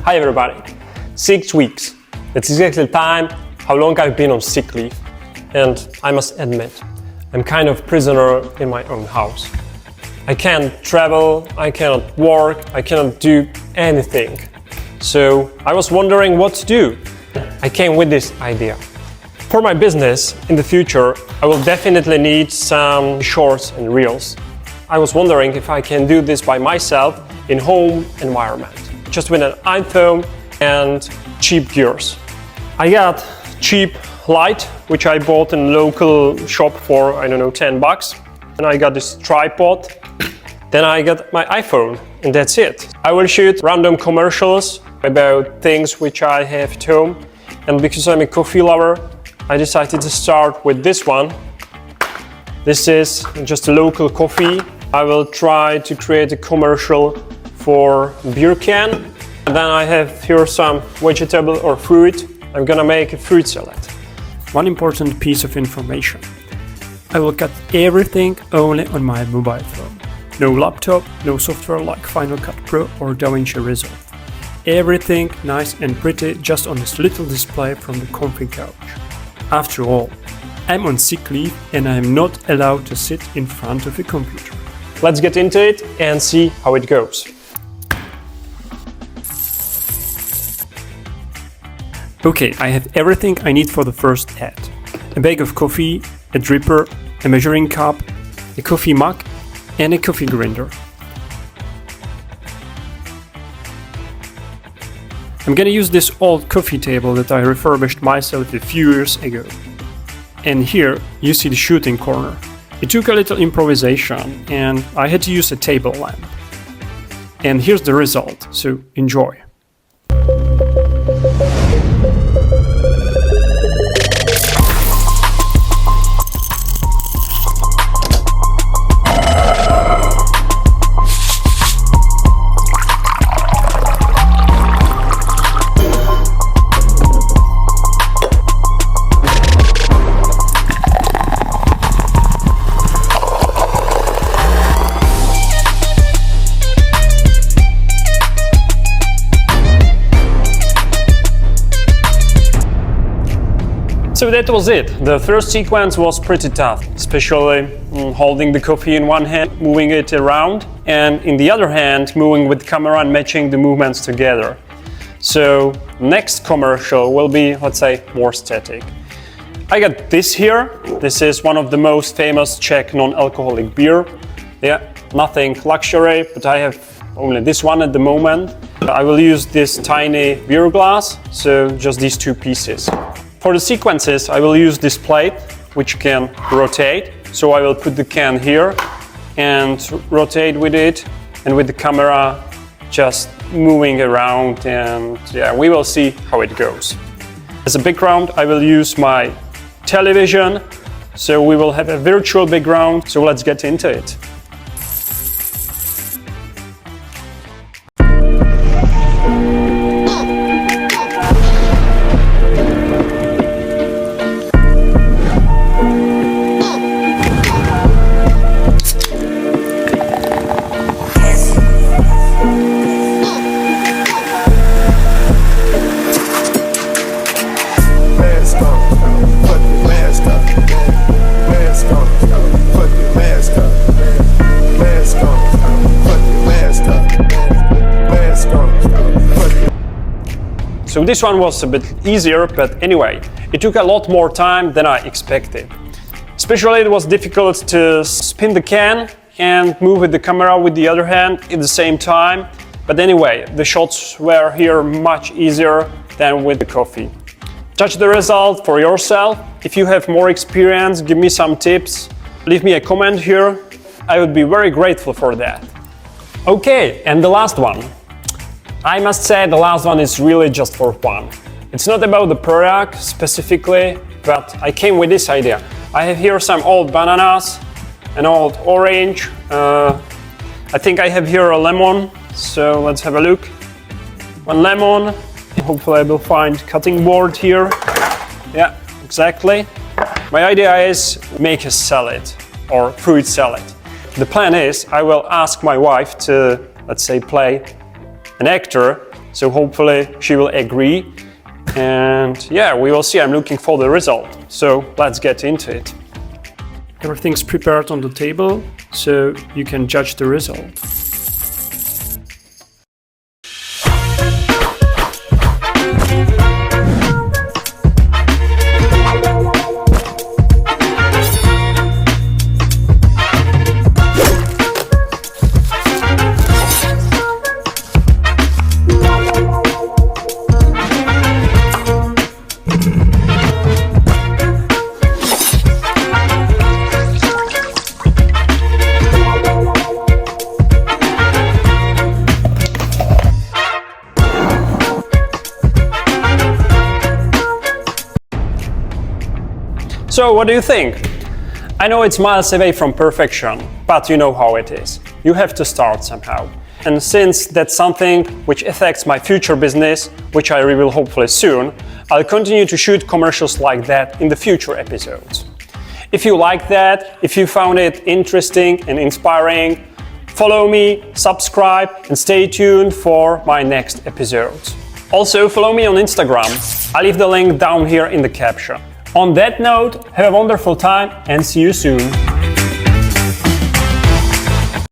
Hi everybody. 6 weeks. That's exactly the time how long I've been on sick leave. And I must admit, I'm kind of prisoner in my own house. I can't travel, I cannot work, I cannot do anything. So I was wondering what to do. I came with this idea. For my business in the future, I will definitely need some shorts and reels. I was wondering if I can do this by myself in home environment, just with an iPhone and cheap gears. I got cheap light, which I bought in a local shop for, I don't know, $10. And I got this tripod. Then I got my iPhone, and that's it. I will shoot random commercials about things which I have at home. And because I'm a coffee lover, I decided to start with this one. This is just a local coffee. I will try to create a commercial for beer can. And then I have here some vegetable or fruit. I'm gonna make a fruit salad. One important piece of information. I will cut everything only on my mobile phone. No laptop, no software like Final Cut Pro or DaVinci Resolve. Everything nice and pretty just on this little display from the comfy couch. After all, I'm on sick leave and I'm not allowed to sit in front of a computer. Let's get into it and see how it goes. Okay, I have everything I need for the first ad. A bag of coffee, a dripper, a measuring cup, a coffee mug, and a coffee grinder. I'm gonna use this old coffee table that I refurbished myself a few years ago. And here you see the shooting corner. It took a little improvisation and I had to use a table lamp. And here's the result, so enjoy. So that was it. The first sequence was pretty tough, especially holding the coffee in one hand, moving it around, and in the other hand, moving with camera and matching the movements together. So next commercial will be, let's say, more static. I got this here. This is one of the most famous Czech non-alcoholic beer. Yeah, nothing luxury, but I have only this one at the moment. I will use this tiny beer glass, so just these two pieces. For the sequences, I will use this plate, which can rotate. So I will put the can here and rotate with it, and with the camera just moving around, and yeah, we will see how it goes. As a background, I will use my television. So we will have a virtual background. So let's get into it. So this one was a bit easier, but anyway, it took a lot more time than I expected. Especially it was difficult to spin the can and move with the camera with the other hand at the same time. But anyway, the shots were here much easier than with the coffee. Judge the result for yourself. If you have more experience, give me some tips. Leave me a comment here. I would be very grateful for that. Okay, and the last one. I must say the last one is really just for fun. It's not about the product specifically, but I came with this idea. I have here some old bananas, an old orange. I think I have here a lemon, so let's have a look. One lemon. Hopefully I will find cutting board here. Yeah, exactly. My idea is make a salad or fruit salad. The plan is I will ask my wife to, let's say, play an actor, So hopefully she will agree. And yeah, we will see. I'm looking for the result. So let's get into it. Everything's prepared on the table, so you can judge the result. So what do you think? I know it's miles away from perfection, but you know how it is. You have to start somehow. And since that's something which affects my future business, which I reveal hopefully soon, I'll continue to shoot commercials like that in the future episodes. If you like that, if you found it interesting and inspiring, follow me, subscribe, and stay tuned for my next episodes. Also, follow me on Instagram. I'll leave the link down here in the caption. On that note, have a wonderful time and see you soon.